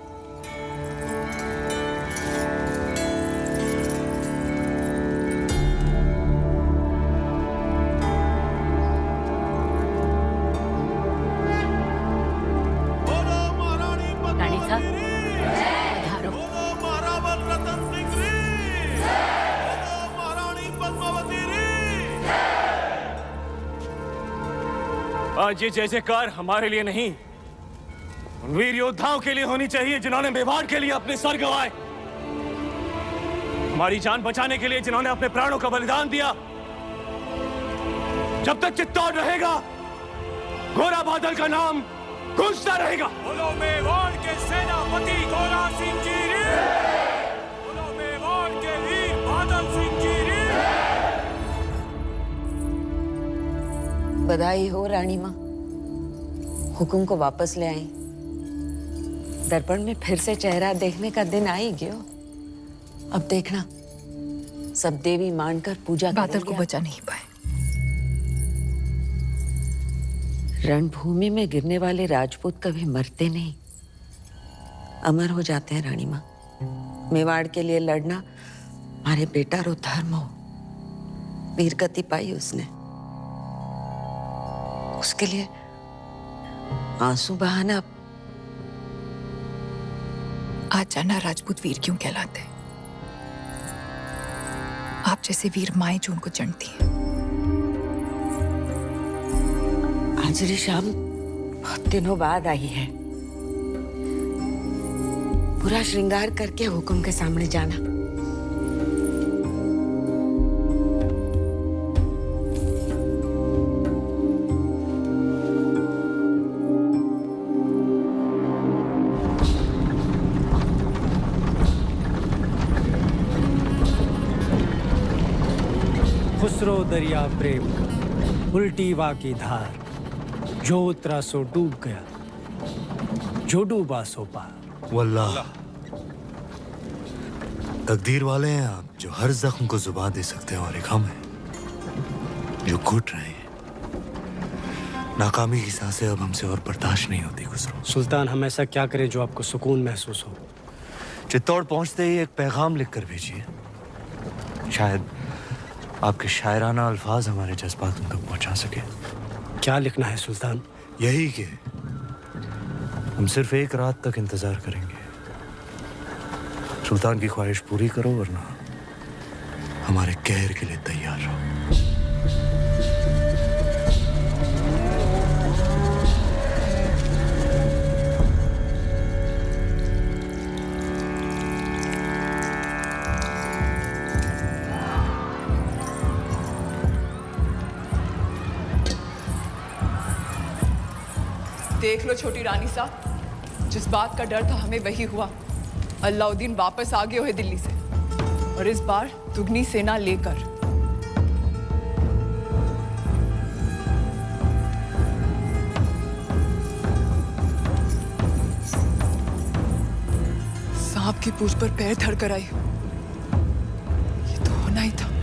आज ये जय जयकार हमारे लिए नहीं, उन वीर योद्धाओं के लिए होनी चाहिए जिन्होंने मेवाड़ के लिए अपने सर गंवाए, हमारी जान बचाने के लिए जिन्होंने अपने प्राणों का बलिदान दिया। जब तक चित्तौड़ रहेगा गोरा बादल का नाम गूंजता रहेगा। बोलो मेवाड़ के सेनापति गोरा सिंह जी रे, बोलो मेवाड़ के वीर बादल सिंह जी रे। बधाई हो रानी माँ, हुकुम को वापस ले आई। दर्पण में फिर से चेहरा देखने का दिन आ ही गयो। अब देखना सब देवी मानकर पूजा बादल को बचा नहीं पाए। रणभूमि में गिरने वाले राजपूत कभी मरते नहीं, अमर हो जाते हैं रानी माँ। मेवाड़ के लिए लड़ना हमारे बेटा रो धर्म हो। वीरगति पाई उसने, उसके लिए आंसू बहाना। आज जाना राजपूत वीर क्यों कहलाते हैं। आप जैसे वीर माए जो उनको चढ़ती है। आज शाम बहुत दिनों बाद आई है। पूरा श्रृंगार करके हुकुम के सामने जाना। खुसरो दरिया प्रेम का उल्टी वा की धार, जो उतरा सो डूब गया, जो डूबा सो पार। वल्लाह तकदीर वाले हैं आप, जो हर जख्म को जुबान दे सकते हैं, और एक हम हैं जो घुट रहे हैं। नाकामी की सांसें अब हमसे और बर्दाश्त नहीं होती खुसरो। सुल्तान, हम ऐसा क्या करें जो आपको सुकून महसूस हो। चित्तौड़ पहुंचते ही एक पैगाम लिखकर भेजिए। शायद आपके शायराना अल्फाज हमारे जज्बात उन तक पहुंचा सके। क्या लिखना है सुल्तान? यही कि हम सिर्फ एक रात तक इंतजार करेंगे। सुल्तान की ख्वाहिश पूरी करो, वरना हमारे कहर के लिए तैयार रहो। देख लो छोटी रानी साहब, जिस बात का डर था हमें वही हुआ। अलाउद्दीन वापस आ गए हैं दिल्ली से, और इस बार दुगनी सेना लेकर। सांप की पूंछ पर पैर धर कर आई। ये तो होना ही था।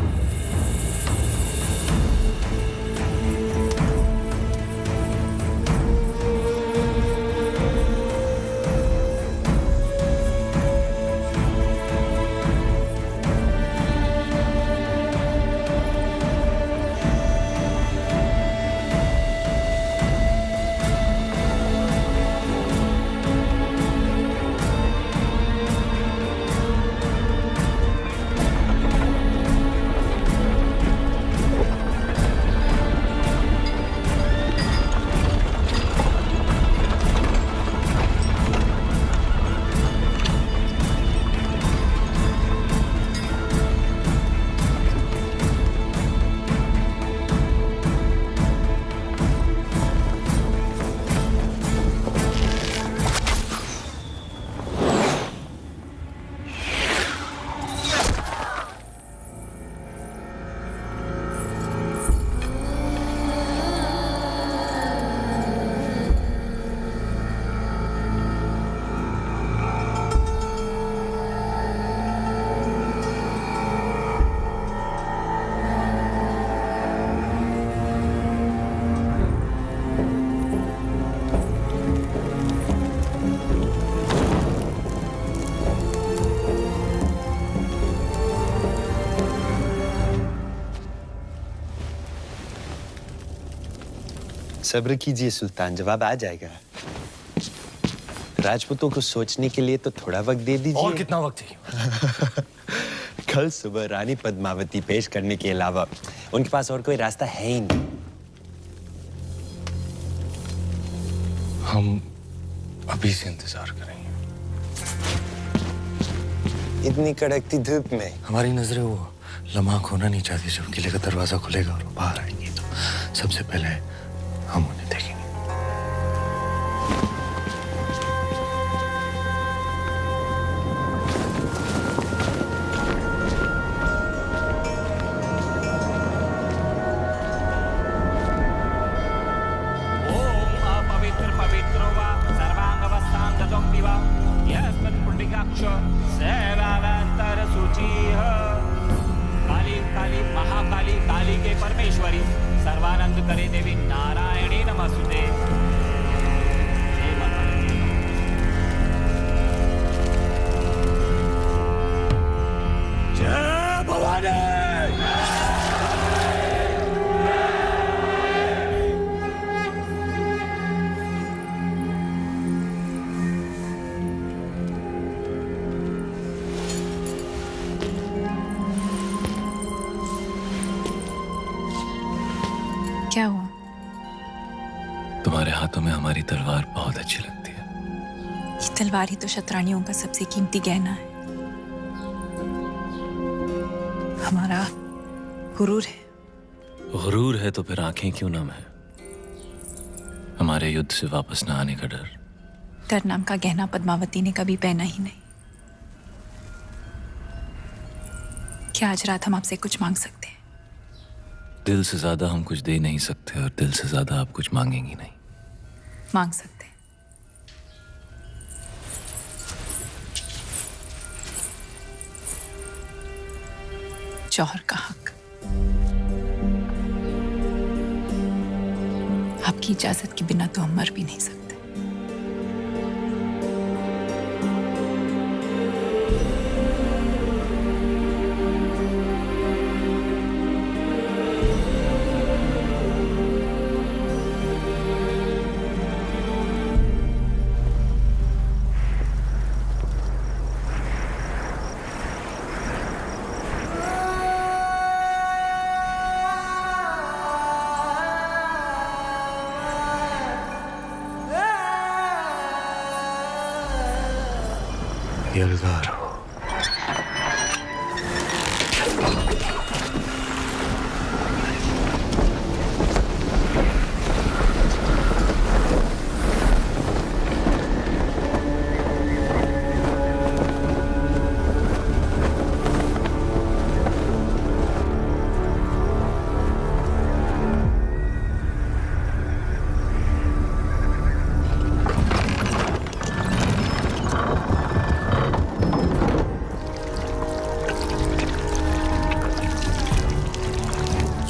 सब्र कीजिए सुल्तान, जवाब आ जाएगा। राजपूतों को सोचने के लिए तो थोड़ा वक्त दे दीजिए। और कितना वक्त चाहिए? कल सुबह रानी पद्मावती पेश करने के अलावा उनके पास और कोई रास्ता है ही नहीं। हम अभी से इंतजार करेंगे। इतनी कड़कती धूप में हमारी नजरें वो लम्हा खोना नहीं चाहती जब किले का दरवाजा खुलेगा और वो बाहर आएंगी, तो सबसे पहले हम उन्हें देखेंगे। काली काली महाकाली काली के परमेश्वरी सर्वानंद करे देवी नारायणी नमस्ते। जय भवानी। क्या हुआ? तुम्हारे हाथों में हमारी तलवार बहुत अच्छी लगती है। ये तलवार ही तो शतरानियों का सबसे कीमती गहना है, हमारा गुरूर है। गुरूर है तो फिर आंखें क्यों नम है? हमारे युद्ध से वापस न आने का डर। डर नाम का गहना पद्मावती ने कभी पहना ही नहीं। क्या आज रात हम आपसे कुछ मांग सकते हैं? दिल से ज्यादा हम कुछ दे नहीं सकते और दिल से ज्यादा आप कुछ मांगेंगी नहीं। मांग सकते हैं। जौहर का हक। आपकी इजाजत के बिना तो हम मर भी नहीं सकते। यलगार हो।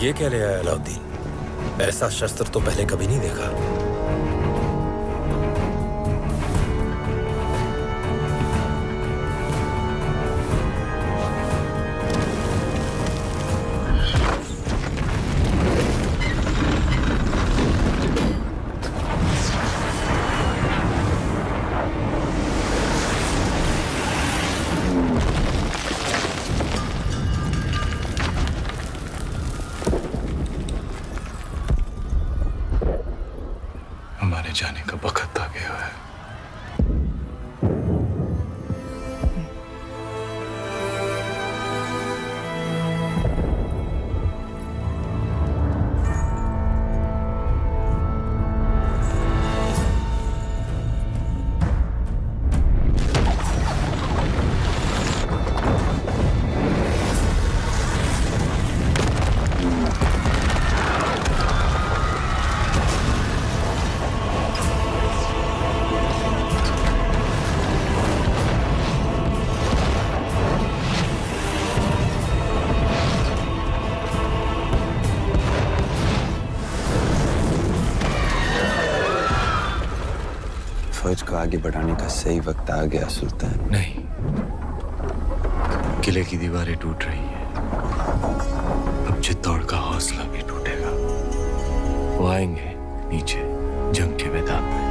ये क्या ले आया अलाउद्दीन? ऐसा शस्त्र तो पहले कभी नहीं देखा। हमारे जाने का वक्त आ गया है। फौज को आगे बढ़ाने का सही वक्त आ गया सुल्तान। नहीं, किले की दीवारें टूट रही हैं। अब चित्तौड़ का हौसला भी टूटेगा। वो आएंगे नीचे जंग के मैदान में।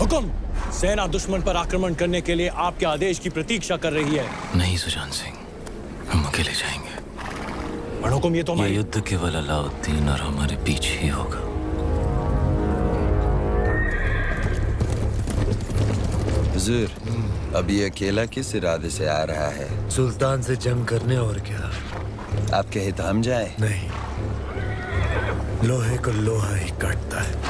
हुकुम, सेना दुश्मन पर आक्रमण करने के लिए आपके आदेश की प्रतीक्षा कर रही है। नहीं सुजान सिंह, हम अकेले जाएंगे। बड़ हुकुम, ये तो ये युद्ध केवल अलाउद्दीन और हमारे पीछे ही होगा। हुजूर, अब ये अकेला किस इरादे से आ रहा है? सुल्तान से जंग करने, और क्या? आप कहे तो हम जाए? नहीं, लोहे को लोहा ही काटता है।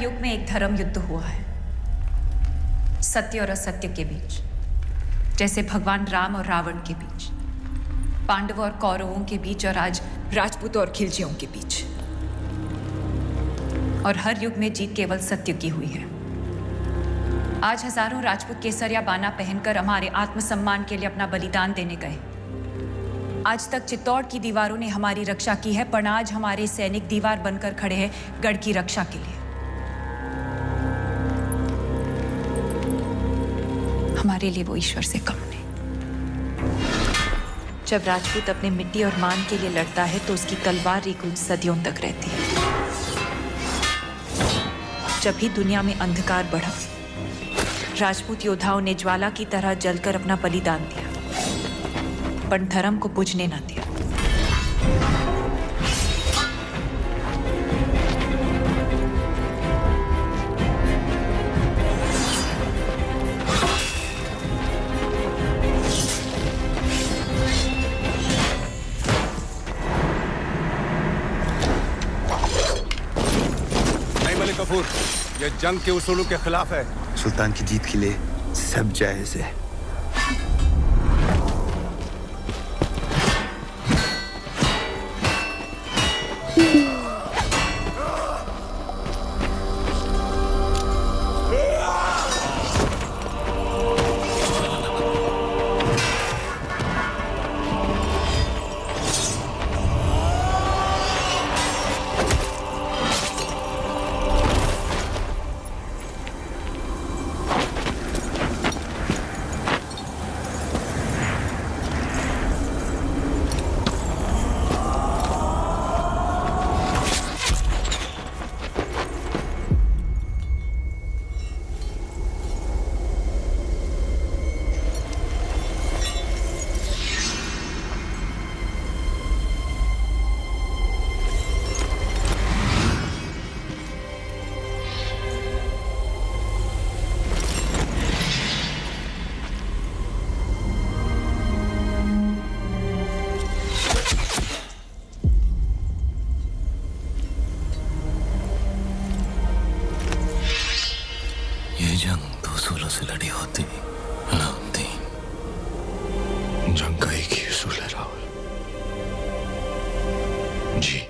हर युग में एक धर्म युद्ध हुआ है, सत्य और असत्य के बीच, जैसे भगवान राम और रावण के बीच, पांडवों और कौरवों के बीच, और आज राजपूतों और खिलजियों के बीच। और हर युग में जीत केवल सत्य की हुई है। आज हजारों राजपूत केसरिया बाना पहनकर हमारे आत्मसम्मान के लिए अपना बलिदान देने गए। आज तक चित्तौड़ की दीवारों ने हमारी रक्षा की है, पर आज हमारे सैनिक दीवार बनकर खड़े हैं गढ़ की रक्षा के लिए। हमारे लिए वो ईश्वर से कम नहीं। जब राजपूत अपने मिट्टी और मान के लिए लड़ता है तो उसकी तलवार की गूंज सदियों तक रहती है। जब भी दुनिया में अंधकार बढ़ा, राजपूत योद्धाओं ने ज्वाला की तरह जलकर अपना बलिदान दिया, पर धर्म को बुझने न दिया। नहीं मलिक गफूर, ये जंग के उसूलों के खिलाफ है। सुल्तान की जीत के लिए सब जायज है। ये जंग दो सूलों से लड़ी होती अलाउद्दीन। जंग का एक ही उसूल है राहुल, जीत।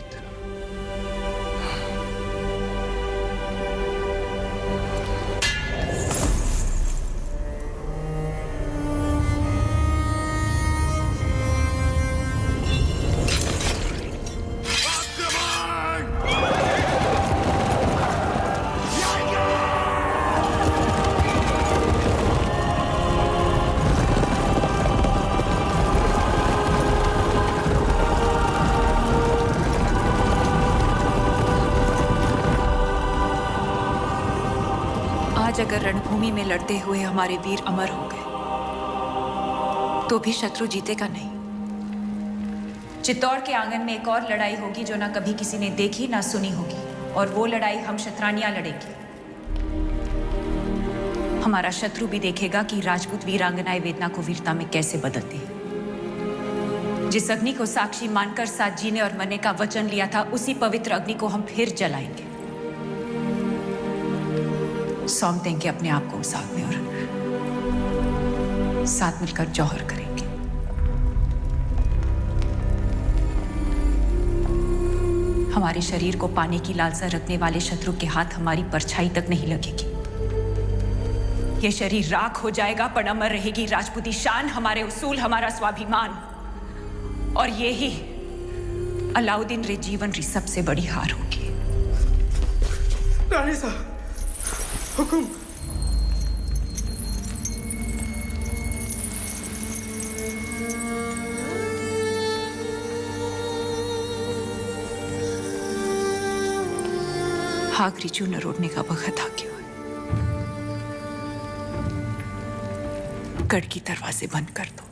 आज अगर रणभूमि में लड़ते हुए हमारे वीर अमर हो गए तो भी शत्रु जीतेगा नहीं। चित्तौड़ के आंगन में एक और लड़ाई होगी जो ना कभी किसी ने देखी ना सुनी होगी, और वो लड़ाई हम क्षत्रानियां लड़ेंगे। हमारा शत्रु भी देखेगा कि राजपूत वीरांगनाएं वेदना को वीरता में कैसे बदलती है। जिस अग्नि को साक्षी मानकर साथ जीने और मरने का वचन लिया था, उसी पवित्र अग्नि को हम फिर जलाएंगे। सौंप देंगे अपने आप को उस आग में और साथ मिलकर जौहर करेंगे। हमारे शरीर को पाने की लालसा रखने वाले शत्रु के हाथ हमारी परछाई तक नहीं लगेगी। ये शरीर राख हो जाएगा, पर अमर रहेगी राजपूती शान, हमारे उसूल, हमारा स्वाभिमान। और ये ही अलाउद्दीन रे जीवन री सबसे बड़ी हार होगी। रानी साहब, हुकुम। हाग रिचू न रोडने का वक्त आ गया है। गढ़ की दरवाजे बंद कर दो।